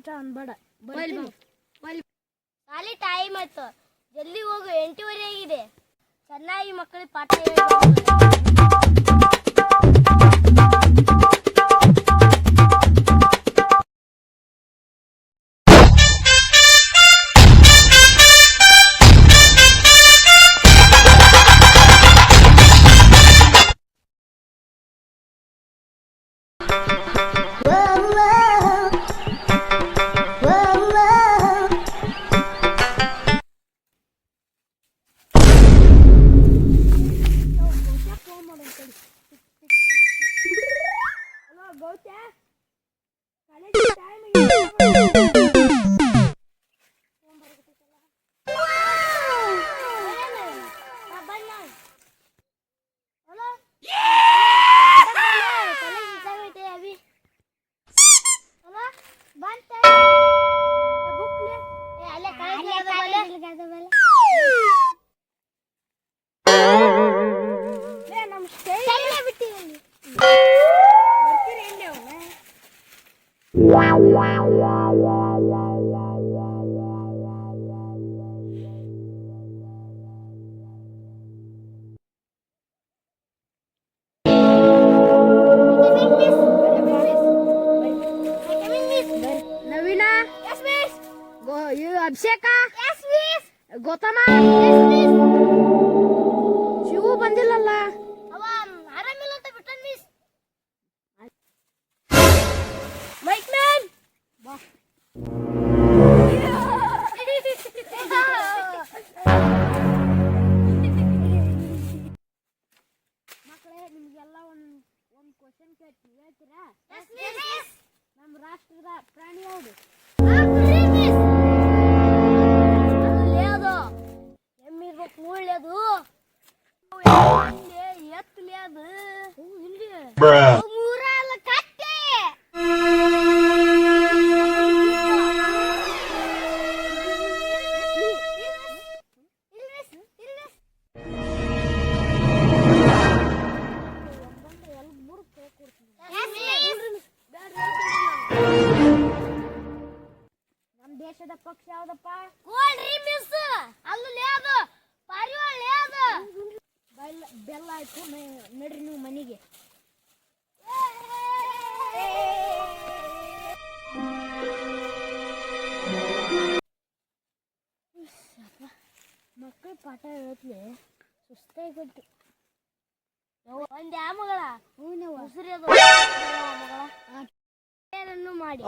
ಚಮಚ ಅನ್ಬೇಡ. ಖಾಲಿ ಟೈಮ್ ಆಯ್ತು, ಜಲ್ದಿ ಹೋಗು. 8:30 ಆಗಿದೆ. ಚೆನ್ನಾಗಿ ಮಕ್ಕಳಿಗೆ ಪಾಠ ಹೇಳಿ. ಅಭಿಷೇಕ, ಗೌತಮ, ಶಿವು ಬಂದಿಲ್ಲಲ್ಲ. ಆರಾಮಿಲ್ಲ ಅಂತ ಬಿಟ್ಟನ್ ಮಿಸ್. ಮೈಕ್ ಮ್ಯಾನ್ ಬಾ. ಮಕ್ಕಳೇ, ನಿಮ್ಗೆಲ್ಲ ಒಂದು ಕ್ವಶನ್ ಕೇಳ್ತೀನಿ, ಹೇಳ್ತೀರಾ? ನಮ್ಮ ರಾಷ್ಟ್ರದ ಪ್ರಾಣಿ ಯಾವುದು? ಮೂಳೆದು ಎತ್ತಲೆ ಅದು ಮೂರಲ್ಲ ಕಟ್ಟೆ. ನಮ್ಮ ದೇಶದ ಪಕ್ಷಿ ಯಾವ್ದಪ್ಪ? ಅಲ್ಲೇ ಅದು ಪಾರಿವಾಳ ಅದು. ಬೆಲ್ಲ ಆಯ್ತು, ನಡ್ರಿ ನೀವು ಮನೆಗೆ. ಮಕ್ಕಳು ಪಾಠ ಹೇಳ್ತ್ಲೆ ಸುಸ್ತಾಗಿ ಕೊಟ್ಟು ಒಂದ್ ಯಾ ಮಗಳ ಉಸಿರಿಯೋದು ಮಗಳ ಮಾಡಿ.